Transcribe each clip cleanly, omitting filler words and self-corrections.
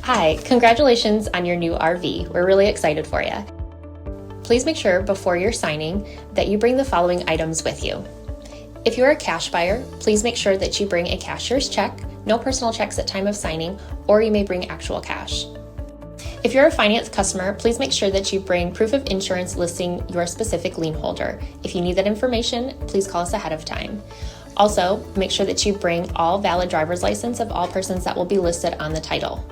Hi, congratulations on your new RV. We're really excited for you. Please make sure before you're signing that you bring the following items with you. If you're a cash buyer, please make sure that you bring a cashier's check, no personal checks at time of signing, or you may bring actual cash. If you're a finance customer, please make sure that you bring proof of insurance listing your specific lien holder. If you need that information, please call us ahead of time. Also, make sure that you bring all valid driver's license of all persons that will be listed on the title.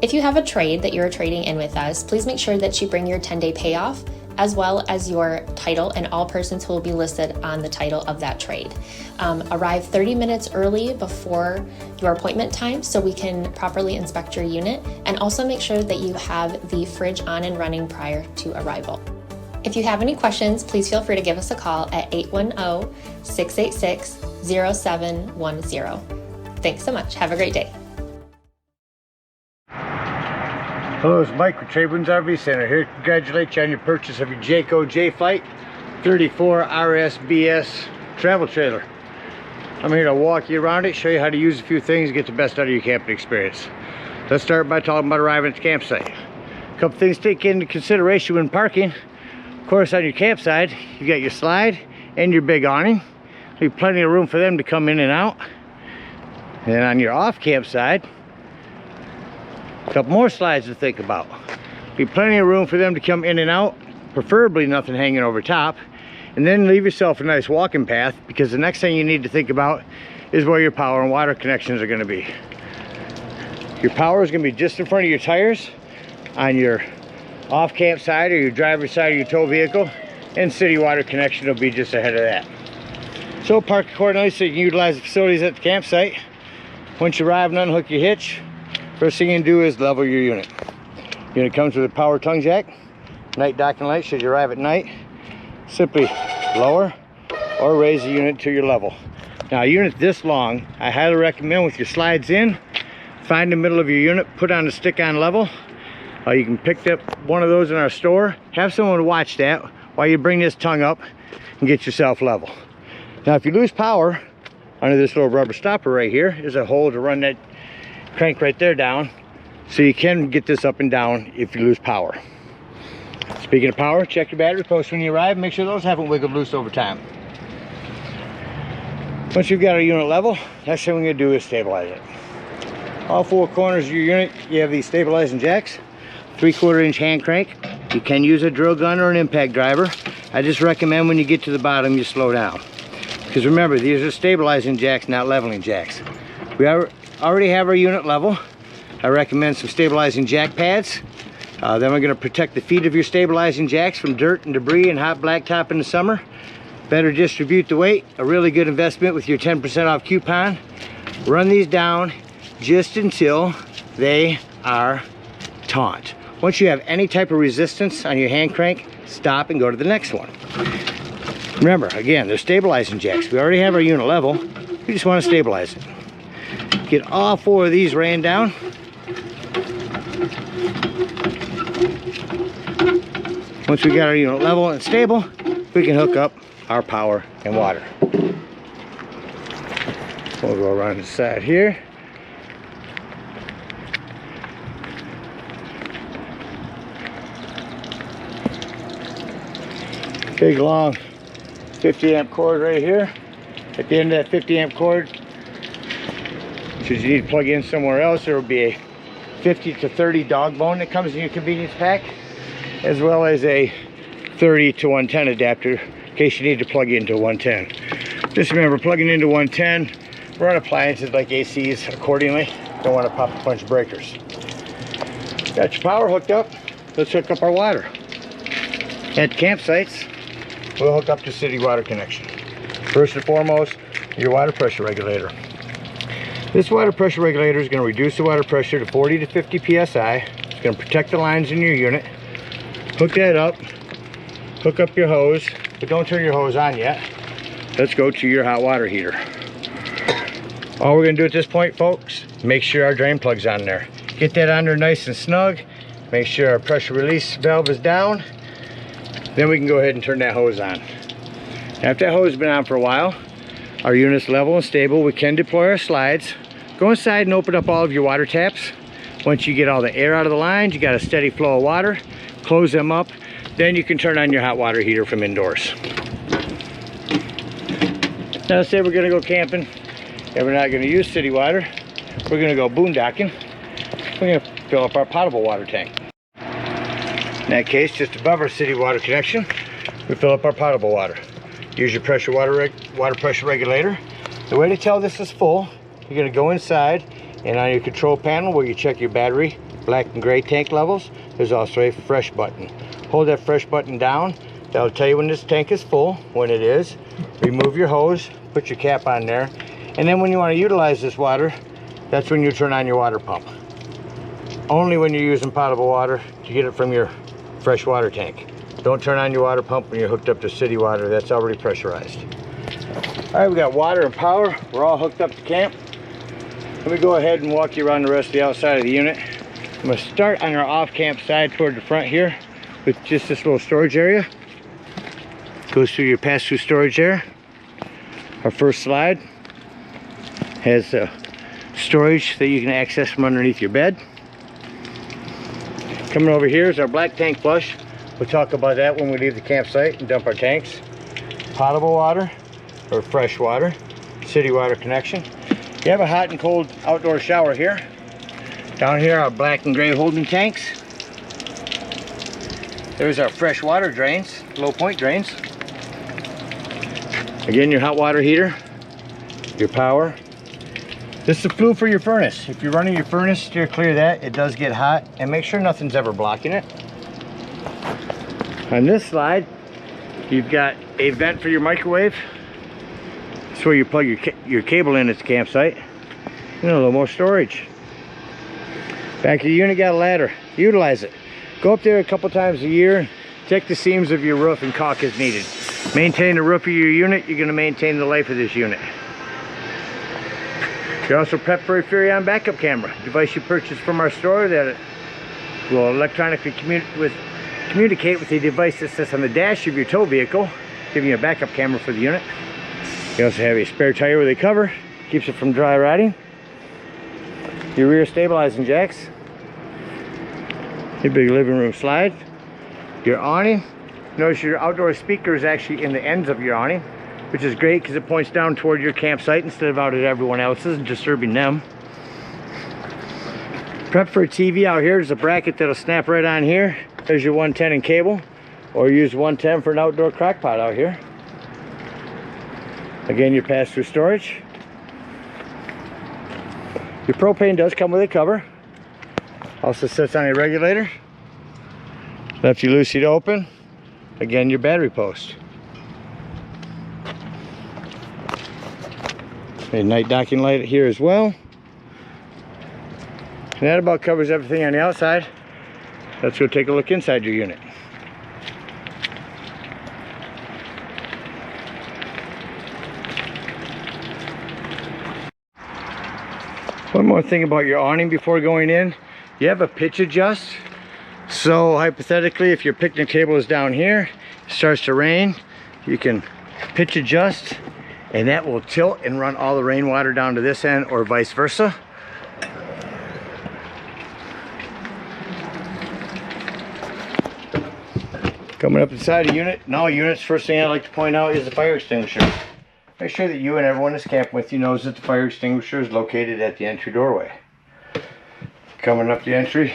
If you have a trade that you're trading in with us, please make sure that you bring your 10-day payoff as well as your title and all persons who will be listed on the title of that trade. Arrive 30 minutes early before your appointment time so we can properly inspect your unit, and also make sure that you have the fridge on and running prior to arrival. If you have any questions, please feel free to give us a call at 810-686-0710. Thanks so much. Have a great day. Hello, it's Mike with TradeWinds RV Center here to congratulate you on your purchase of your JAYFLIGHT 34 RSBS travel trailer. I'm here to walk you around it, show you how to use a few things, get the best out of your camping experience. Let's start by talking about arriving at the campsite. A couple things to take into consideration when parking. Of course, on your campsite, you got your slide and your big awning. There'll be plenty of room for them to come in and out. And on your off campsite, a couple more slides to think about. Be plenty of room for them to come in and out, preferably nothing hanging over top, and then leave yourself a nice walking path, because the next thing you need to think about is where your power and water connections are going to be. Your power is going to be just in front of your tires on your off camp side or your driver's side of your tow vehicle, and city water connection will be just ahead of that. So park accordingly so you can utilize the facilities at the campsite. Once you arrive and unhook your hitch, first thing you can do is level your unit. Unit comes with a power tongue jack, night docking light should you arrive at night. Simply lower or raise the unit to your level. Now a unit this long, I highly recommend with your slides in, find the middle of your unit, put on the stick-on level. You can pick up one of those in our store, have someone watch that while you bring this tongue up and get yourself level. Now if you lose power, under this little rubber stopper right here is a hole to run that crank right there down, so you can get this up and down if you lose power. Speaking of power, check your battery posts when you arrive, make sure those haven't wiggled loose over time. Once you've got our unit level, next thing we're going to do is stabilize it. All four corners of your unit, you have these stabilizing jacks, 3/4 inch hand crank. You can use a drill gun or an impact driver. I just recommend when you get to the bottom you slow down, because remember, these are stabilizing jacks, not leveling jacks. We already have our unit level. I recommend some stabilizing jack pads. Then we're going to protect the feet of your stabilizing jacks from dirt and debris and hot blacktop in the summer. Better distribute the weight. A really good investment with your 10% off coupon. Run these down just until they are taut. Once you have any type of resistance on your hand crank, stop and go to the next one. Remember, again, they're stabilizing jacks. We already have our unit level. We just want to stabilize it. Get all four of these ran down. Once we got our unit level and stable, we can hook up our power and water. We'll go around the side here. Big long 50 amp cord right here. At the end of that 50 amp cord, should you need to plug in somewhere else, there will be a 50 to 30 dog bone that comes in your convenience pack, as well as a 30 to 110 adapter in case you need to plug into 110. Just remember, plugging into 110, run appliances like ACs accordingly. Don't want to pop a bunch of breakers. Got your power hooked up, let's hook up our water. At campsites, we'll hook up to city water connection. First and foremost, your water pressure regulator. This water pressure regulator is going to reduce the water pressure to 40 to 50 psi. It's going to protect the lines in your unit. Hook that up. Hook up your hose, but don't turn your hose on yet. Let's go to your hot water heater. All we're going to do at this point, folks, make sure our drain plug's on there. Get that on there nice and snug. Make sure our pressure release valve is down. Then we can go ahead and turn that hose on. After that hose has been on for a while, our unit's level and stable, we can deploy our slides. Go inside and open up all of your water taps. Once you get all the air out of the lines, you got a steady flow of water, close them up, then you can turn on your hot water heater from indoors. Now say we're gonna go camping and we're not gonna use city water, we're gonna go boondocking. We're gonna fill up our potable water tank. In that case, just above our city water connection, we fill up our potable water. Use your water pressure regulator. The way to tell this is full, you're gonna go inside and on your control panel where you check your battery, black and gray tank levels, there's also a fresh button. Hold that fresh button down. That'll tell you when this tank is full. When it is, remove your hose, put your cap on there, and then when you want to utilize this water, that's when you turn on your water pump. Only when you're using potable water to get it from your fresh water tank. Don't turn on your water pump when you're hooked up to city water. That's already pressurized. All right, we got water and power. We're all hooked up to camp. Let me go ahead and walk you around the rest of the outside of the unit. I'm going to start on our off-camp side toward the front here with just this little storage area. Goes through your pass-through storage there. Our first slide has storage that you can access from underneath your bed. Coming over here is our black tank flush. We'll talk about that when we leave the campsite and dump our tanks. Potable water or fresh water, city water connection. You have a hot and cold outdoor shower here. Down here our black and gray holding tanks. There's our fresh water drains, low point drains. Again, your hot water heater, your power. This is the flue for your furnace. If you're running your furnace, steer clear of that. It does get hot, and make sure nothing's ever blocking it. On this slide, you've got a vent for your microwave. That's where you plug your cable in at the campsite. And a little more storage. Back of the unit, got a ladder. Utilize it. Go up there a couple times a year. Check the seams of your roof and caulk as needed. Maintain the roof of your unit, you're going to maintain the life of this unit. You're also prepped for a Furion backup camera, device you purchased from our store that will electronically communicate with the device that sits on the dash of your tow vehicle, giving you a backup camera for the unit. You also have a spare tire with a cover, keeps it from dry rotting. Your rear stabilizing jacks. Your big living room slide. Your awning. Notice your outdoor speaker is actually in the ends of your awning, which is great because it points down toward your campsite instead of out at everyone else's and disturbing them. Prep for a TV out here. There's a bracket that'll snap right on here. There's your 110 and cable, or use 110 for an outdoor crock pot out here. Again, your pass-through storage. Your propane does come with a cover. Also sits on a regulator. Left you loosey to open. Again, your battery post. A night docking light here as well. And that about covers everything on the outside. Let's go take a look inside your unit. One more thing about your awning before going in. You have a pitch adjust. So hypothetically, if your picnic table is down here, it starts to rain, you can pitch adjust and that will tilt and run all the rainwater down to this end or vice versa. Coming up inside the unit, in all units, first thing I'd like to point out is the fire extinguisher. Make sure that you and everyone that's camping with you knows that the fire extinguisher is located at the entry doorway. Coming up the entry,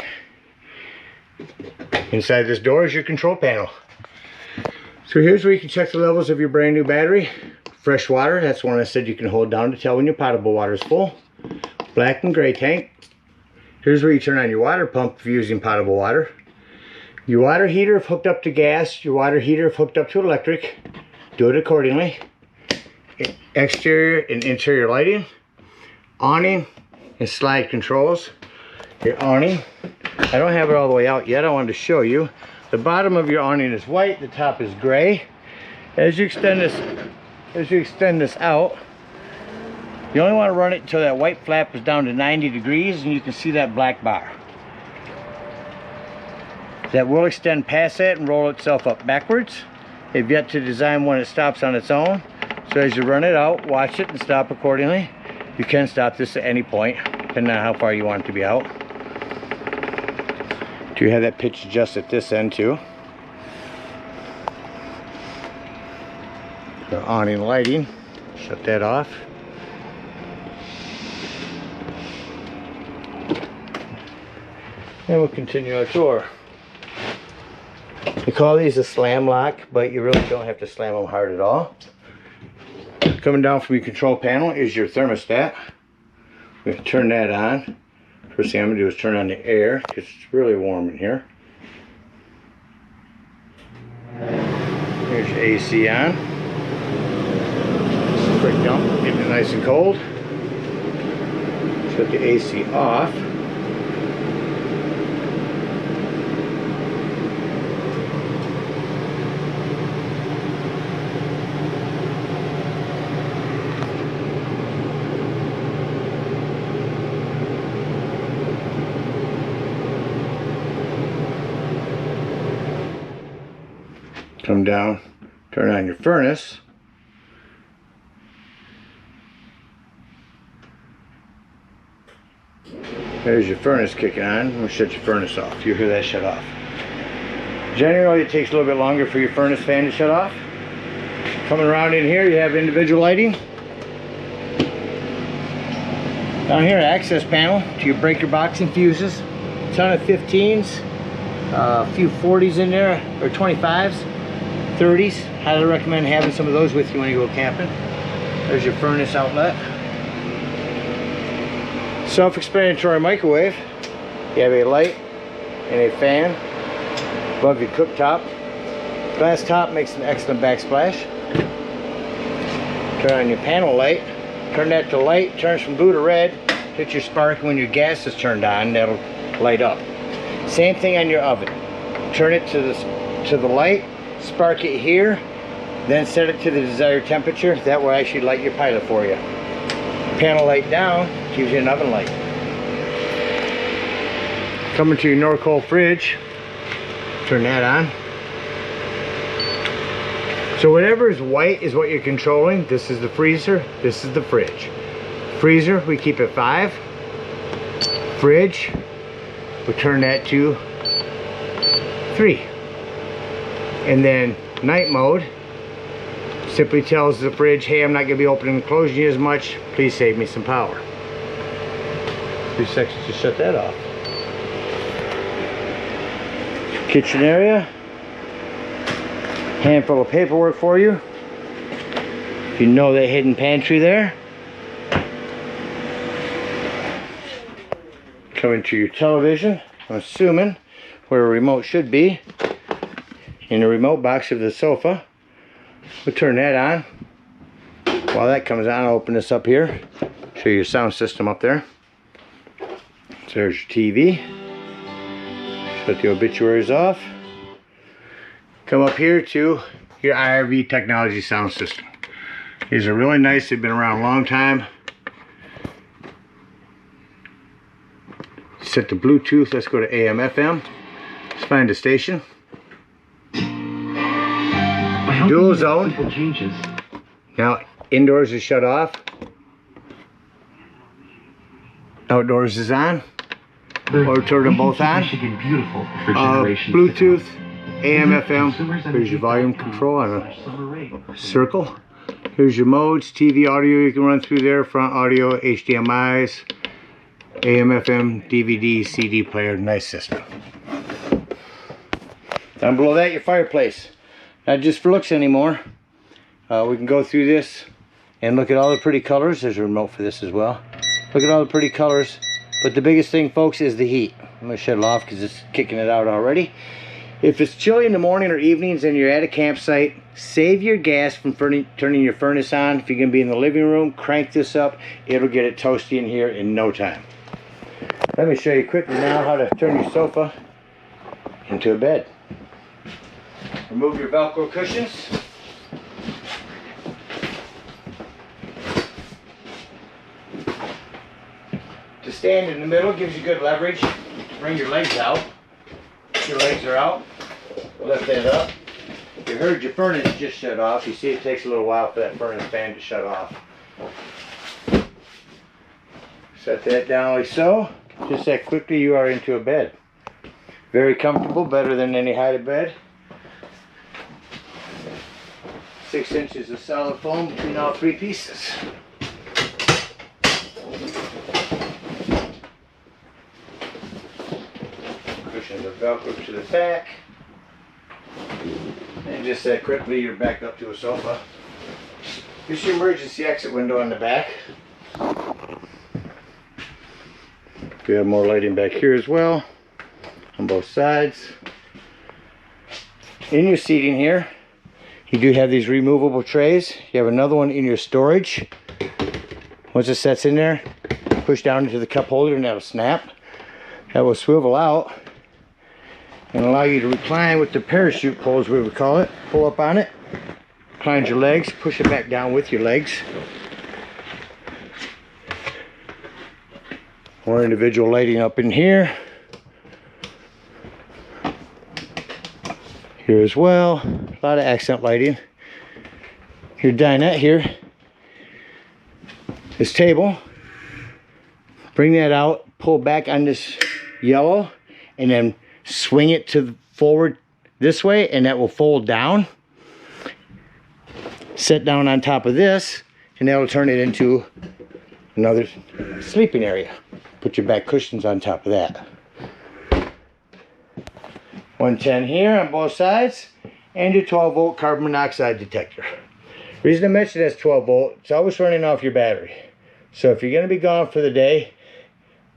inside this door is your control panel. So here's where you can check the levels of your brand new battery. Fresh water, that's the one I said you can hold down to tell when your potable water is full. Black and gray tank. Here's where you turn on your water pump if you're using potable water. Your water heater if hooked up to gas, your water heater if hooked up to electric. Do it accordingly. Exterior and interior lighting. Awning and slide controls. Your awning. I don't have it all the way out yet. I wanted to show you. The bottom of your awning is white, the top is gray. As you extend this out, you only want to run it until that white flap is down to 90 degrees and you can see that black bar. That will extend past that and roll itself up backwards. They've yet to design one that stops on its own. So as you run it out, watch it and stop accordingly. You can stop this at any point, depending on how far you want it to be out. You have that pitch adjust at this end too. The awning lighting, shut that off. And we'll continue our tour. We call these a slam lock, but you really don't have to slam them hard at all. Coming down from your control panel is your thermostat. We're going to turn that on. First thing I'm going to do is turn on the air because it's really warm in here. Here's your AC on. Quick dump, getting it nice and cold. Shut the AC off. Come down, turn on your furnace. There's your furnace kicking on. We'll shut your furnace off. You'll hear that shut off. Generally, it takes a little bit longer for your furnace fan to shut off. Coming around in here, you have individual lighting. Down here, access panel to your breaker box and fuses. A ton of 15s, a few 40s in there, or 25s, 30s. Highly recommend having some of those with you when you go camping. There's your furnace outlet. Self-explanatory microwave. You have a light and a fan above your cooktop. Glass top makes an excellent backsplash. Turn on your panel light. Turn that to light. Turns from blue to red. Hit your spark when your gas is turned on. That'll light up. Same thing on your oven. Turn it to the light. Spark it here. Then set it to the desired temperature. That will actually light your pilot for you. Panel light down gives you an oven light. Coming to your Norcold Fridge, turn that on. So whatever is white is what you're controlling. This is the freezer, this is the fridge. Freezer, we keep at 5. Fridge, we turn that to 3. And then night mode simply tells the fridge, hey, I'm not going to be opening and closing you as much. Please save me some power. 3 seconds to shut that off. Kitchen area. Handful of paperwork for you. If you know that hidden pantry there. Coming to your television. I'm assuming where a remote should be. In the remote box of the sofa. We'll turn that on. While that comes on, I'll open this up here. Show you your sound system up there. So there's your TV. Shut the obituaries off. Come up here to your IRV technology sound system. These are really nice. They've been around a long time. Set the Bluetooth. Let's go to AM, FM. Let's find a station. Dual zone. Now indoors is shut off. Outdoors is on. Or turn them both on. Bluetooth, AM, FM. Here's your volume control on a circle. Here's your modes. TV audio you can run through there. Front audio, HDMI's, AM, FM, DVD, CD player. Nice system. Down below that, your fireplace. Not just for looks anymore. We can go through this and look at all the pretty colors. There's a remote for this as well. Look at all the pretty colors. But the biggest thing, folks, is the heat. I'm going to shut it off because it's kicking it out already. If it's chilly in the morning or evenings and you're at a campsite, save your gas from turning your furnace on. If you're going to be in the living room, crank this up. It'll get it toasty in here in no time. Let me show you quickly now how to turn your sofa into a bed. Remove your Velcro cushions. To stand in the middle gives you good leverage. Bring your legs out. Your legs are out. Lift that up. You heard your furnace just shut off. You see it takes a little while for that furnace fan to shut off. Set that down like so. Just that quickly you are into a bed. Very comfortable, better than any hide bed. 6 inches of solid foam between all 3 pieces. Cushions are Velcro to the back. And just that quickly, you're back up to a sofa. Here's your emergency exit window on the back. We have more lighting back here as well, on both sides. In your seating here, you do have these removable trays. You have another one in your storage. Once it sets in there, push down into the cup holder and that'll snap. That will swivel out and allow you to recline with the parachute poles, we would call it. Pull up on it, recline your legs, push it back down with your legs. More individual lighting up in here. Here as well, a lot of accent lighting. Your dinette here, this table. Bring that out, pull back on this yellow, and then swing it to forward this way, and that will fold down. Set down on top of this, and that will turn it into another sleeping area. Put your back cushions on top of that. 110 here on both sides, and your 12-volt carbon monoxide detector. Reason I mention that's 12 volt, it's always running off your battery. So if you're going to be gone for the day,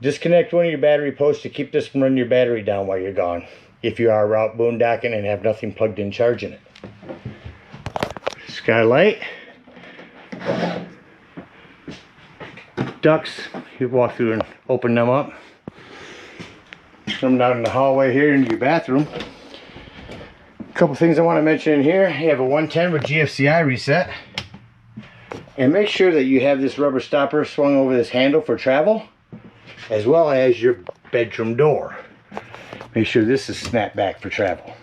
disconnect one of your battery posts to keep this from running your battery down while you're gone. If you are out boondocking and have nothing plugged in charging it. Skylight. Ducts, you walk through and open them up. Come down in the hallway here into your bathroom. A couple things I want to mention in here. You have a 110 with GFCI reset. And make sure that you have this rubber stopper swung over this handle for travel, as well as your bedroom door. Make sure this is snapped back for travel.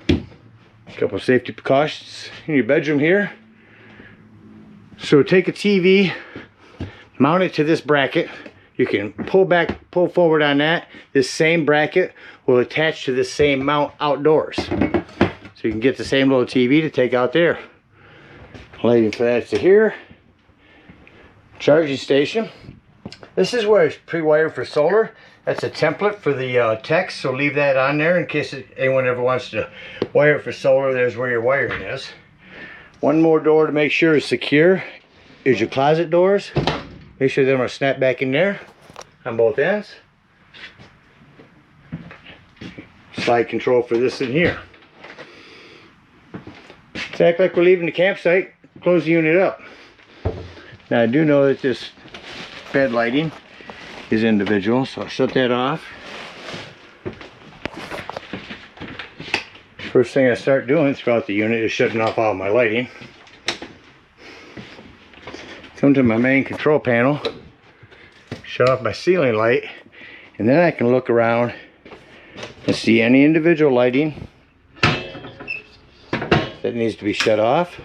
A couple of safety precautions in your bedroom here. So take a TV, mount it to this bracket. You can pull back, pull forward on that. This same bracket will attach to this same mount outdoors. So you can get the same little TV to take out there. Lighting for that to here. Charging station. This is where it's pre-wired for solar. That's a template for the text, so leave that on there in case anyone ever wants to wire it for solar. There's where your wiring is. One more door to make sure is secure is your closet doors. Make sure them are snapped back in there on both ends. Slide control for this in here. To act like we're leaving the campsite, close the unit up. Now I do know that this bed lighting is individual, so I'll shut that off. First thing I start doing throughout the unit is shutting off all my lighting. Come to my main control panel, shut off my ceiling light, and then I can look around and see any individual lighting that needs to be shut off.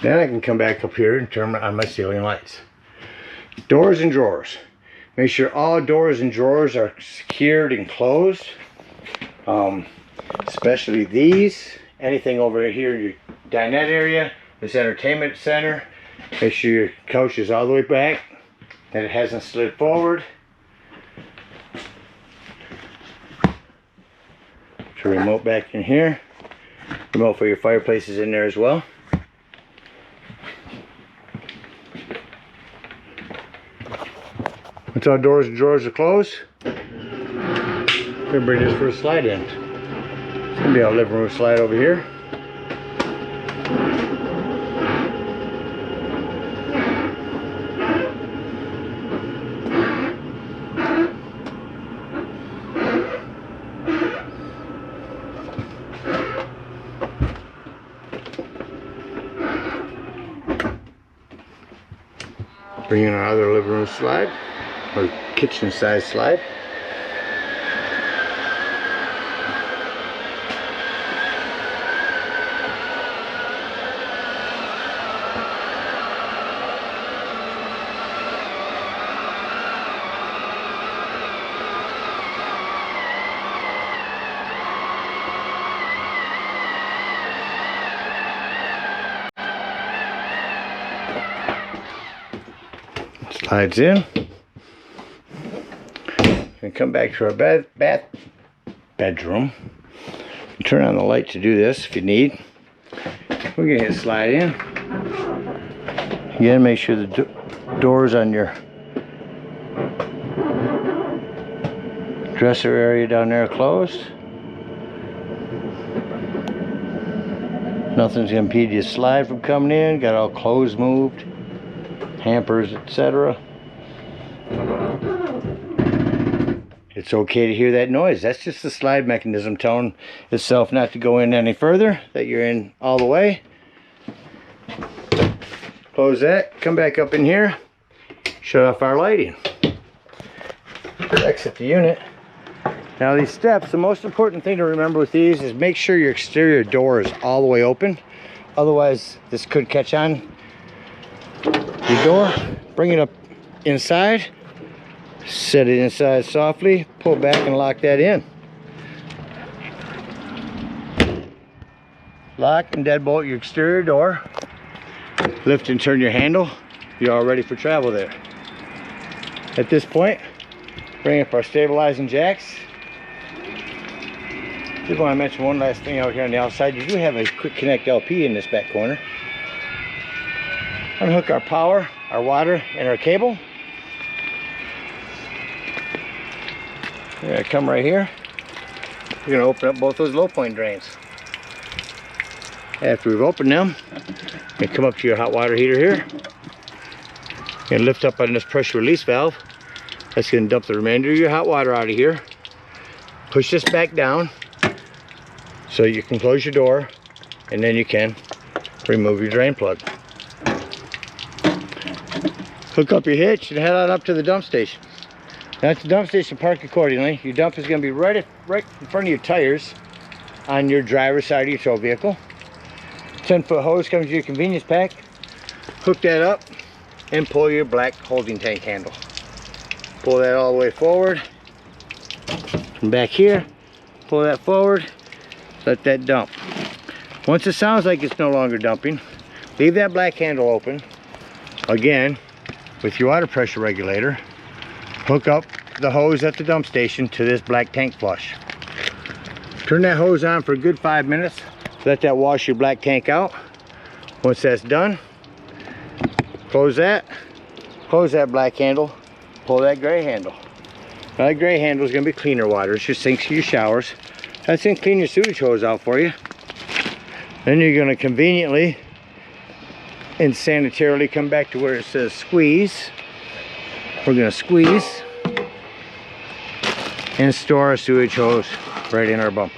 Then I can come back up here and turn on my ceiling lights. Doors and drawers. Make sure all doors and drawers are secured and closed. Especially these. Anything over here in your dinette area, this entertainment center. Make sure your couch is all the way back and it hasn't slid forward. Put your remote back in here. Remote for your fireplace is in there as well. Once our doors and drawers are closed, we're going to bring this for a slide in. It's going to be our living room slide over here. Bring in our other living room slide, or kitchen size slide. Slides in. And come back to our bedroom. Turn on the light to do this if you need. We're gonna hit slide in. Again, make sure the doors on your dresser area down there are closed. Nothing's gonna impede your slide from coming in. Got all clothes moved, hampers, etc. It's okay to hear that noise. That's just the slide mechanism telling itself not to go in any further, that you're in all the way. Close that, come back up in here, shut off our lighting. Exit the unit. Now these steps, the most important thing to remember with these is make sure your exterior door is all the way open. Otherwise, this could catch on your door. Bring it up inside. Set it inside softly, pull back and lock that in. Lock and deadbolt your exterior door. Lift and turn your handle. You're all ready for travel there. At this point, bring up our stabilizing jacks. Just want to mention one last thing out here on the outside. You do have a quick connect LP in this back corner. Unhook our power, our water, and our cable. We're going to come right here. We're going to open up both those low point drains. After we've opened them, you come up to your hot water heater here. You're going to lift up on this pressure release valve. That's going to dump the remainder of your hot water out of here. Push this back down so you can close your door, and then you can remove your drain plug. Hook up your hitch and head on up to the dump station. Now at the dump station, park accordingly. Your dump is going to be right in front of your tires on your driver's side of your tow vehicle. 10-foot hose comes with your convenience pack. Hook that up and pull your black holding tank handle. Pull that all the way forward. From back here, pull that forward. Let that dump. Once it sounds like it's no longer dumping, leave that black handle open. Again, with your water pressure regulator, hook up the hose at the dump station to this black tank flush. Turn that hose on for a good 5 minutes. Let that wash your black tank out. Once that's done, close that black handle, pull that gray handle. Now that gray handle is going to be cleaner water. It's your sinks, your showers. That's going to clean your sewage hose out for you. Then you're going to conveniently and sanitarily come back to where it says squeeze. We're going to squeeze and store our sewage hose right in our bumper.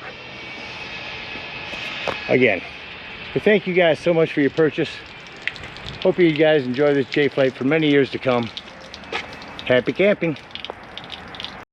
Again, we thank you guys so much for your purchase. Hope you guys enjoy this JAYFLIGHT for many years to come. Happy camping.